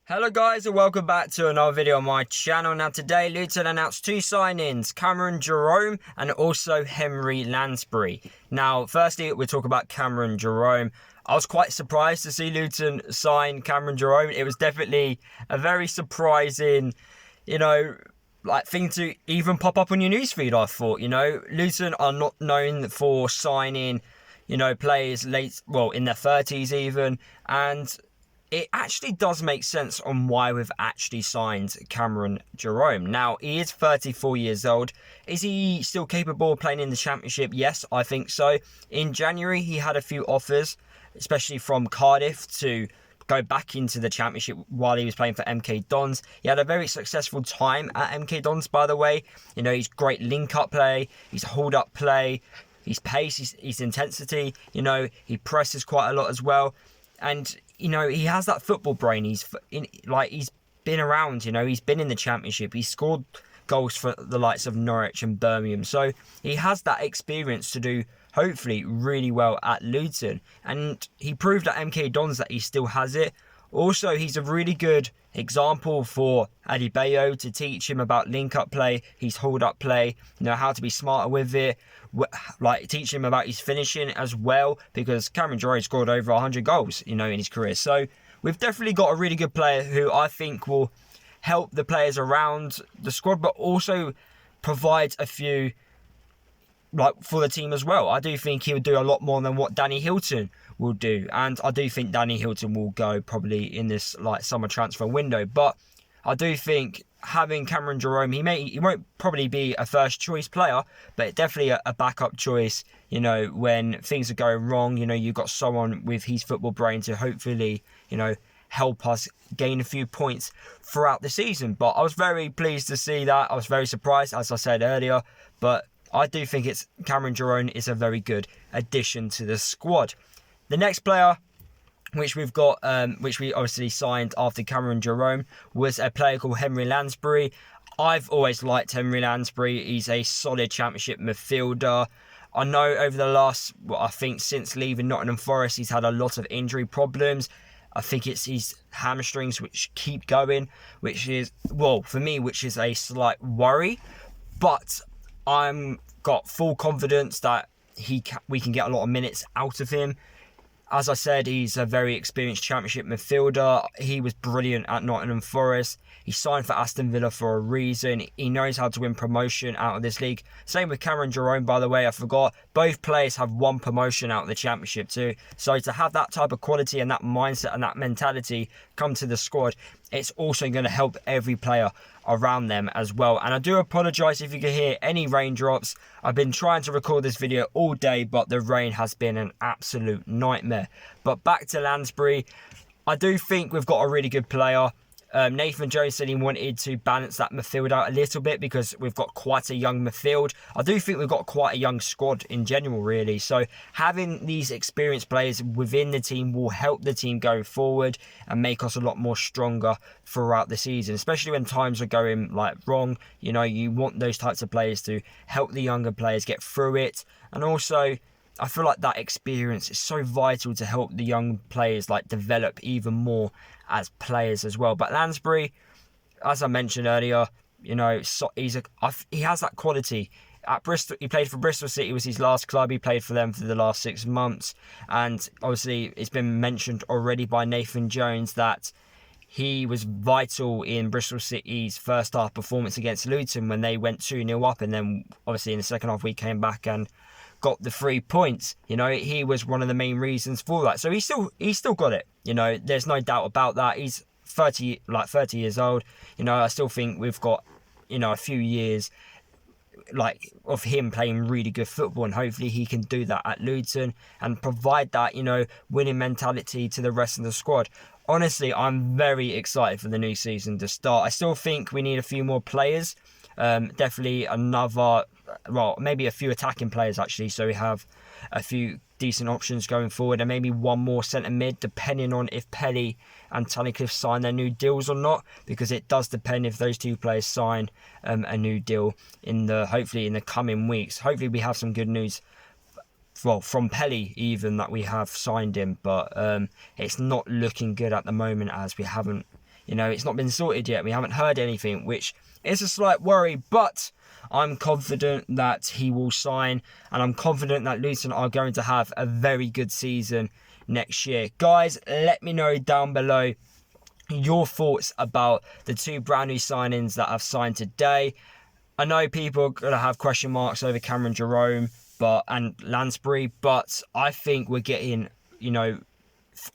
Hello guys and welcome back to another video on my channel. Now today Luton announced two signings, Jerome and also Henri Lansbury. Now firstly we'll talk about Jerome. I was quite surprised to see Luton sign Jerome. It was definitely a very surprising, thing to even pop up on your newsfeed. I thought, Luton are not known for signing, players in their 30s even, and it actually does make sense on why we've actually signed Jerome. Now, he is 34 years old. Is he still capable of playing in the Championship? Yes, I think so. In January, he had a few offers, especially from Cardiff, to go back into the Championship while he was playing for MK Dons. He had a very successful time at MK Dons, by the way. He's great link-up play, he's hold-up play, his pace, his intensity. He presses quite a lot as well. And he has that football brain. He's been around. He's been in the Championship. He's scored goals for the likes of Norwich and Birmingham. So he has that experience to do, hopefully, really well at Luton. And he proved at MK Dons that he still has it. Also, he's a really good example for Adebayo to teach him about link-up play, his hold-up play, how to be smarter with it, teach him about his finishing as well, because Jerome scored over 100 goals, in his career. So we've definitely got a really good player who I think will help the players around the squad, but also provide a few for the team as well. I do think he would do a lot more than what Danny Hilton will do, and I do think Danny Hilton will go probably in this summer transfer window. But I do think having Jerome, he won't probably be a first choice player, but definitely a backup choice. When things are going wrong, you've got someone with his football brain to hopefully help us gain a few points throughout the season. But I was very pleased to see that. I was very surprised, as I said earlier, but I do think Jerome is a very good addition to the squad. The next player which we've got, which we obviously signed after Jerome, was a player called Henri Lansbury. I've always liked Henri Lansbury. He's a solid Championship midfielder. I know over the last, since leaving Nottingham Forest, he's had a lot of injury problems. I think it's his hamstrings which keep going, which is, for me, which is a slight worry. But I'm got full confidence that we can get a lot of minutes out of him. As I said, he's a very experienced Championship midfielder. He was brilliant at Nottingham Forest. He signed for Aston Villa for a reason. He knows how to win promotion out of this league. Same with Jerome, by the way. I forgot. Both players have won promotion out of the Championship too. So to have that type of quality and that mindset and that mentality come to the squad, it's also going to help every player around them as well. And I do apologise if you can hear any raindrops. I've been trying to record this video all day, but the rain has been an absolute nightmare. But back to Lansbury, I do think we've got a really good player. Nathan Jones said he wanted to balance that midfield out a little bit because we've got quite a young midfield. I do think we've got quite a young squad in general, really. So having these experienced players within the team will help the team go forward and make us a lot more stronger throughout the season, especially when times are going wrong. You want those types of players to help the younger players get through it. And also, I feel like that experience is so vital to help the young players develop even more as players as well. But Lansbury, as I mentioned earlier, he has that quality. At Bristol, he played for Bristol City, was his last club. He played for them for the last 6 months, and obviously it's been mentioned already by Nathan Jones that he was vital in Bristol City's first half performance against Luton when they went 2-0 up, and then obviously in the second half we came back and got the 3 points. He was one of the main reasons for that. So he's still got it. There's no doubt about that. He's 30 years old. I still think we've got, a few years of him playing really good football, and hopefully he can do that at Luton and provide that, winning mentality to the rest of the squad. Honestly, I'm very excited for the new season to start. I still think we need a few more players. Definitely maybe a few attacking players actually, so we have a few decent options going forward, and maybe one more centre mid, depending on if Pelly and Tunnicliffe sign their new deals or not, because it does depend if those two players sign a new deal hopefully in the coming weeks. Hopefully we have some good news from Pelly even that we have signed him, but it's not looking good at the moment as we haven't You know, it's not been sorted yet. We haven't heard anything, which is a slight worry, but I'm confident that he will sign, and I'm confident that Luton are going to have a very good season next year. Guys, let me know down below your thoughts about the two brand new signings that I've signed today. I know people are going to have question marks over Jerome and Lansbury, but I think we're getting, you know,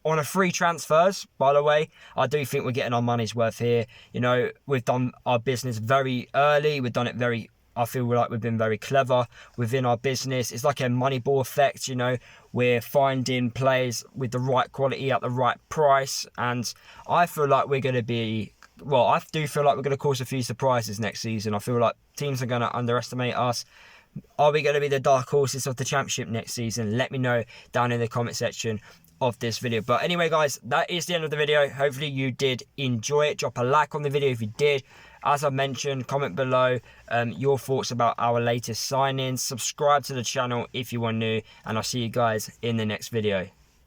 on a free transfers, by the way, I do think we're getting our money's worth here. You know, we've done our business very early. We've done it very, I feel like we've been very clever within our business. It's like a Moneyball effect, you know. We're finding players with the right quality at the right price. And I feel like we're going to be, well, I do feel like we're going to cause a few surprises next season. I feel like teams are going to underestimate us. Are we going to be the dark horses of the championship next season? Let me know down in the comment section of this video. But anyway, guys, that is the end of the video. Hopefully you did enjoy it. Drop a like on the video if you did. As I mentioned, comment below your thoughts about our latest signings. Subscribe to the channel if you are new, and I'll see you guys in the next video.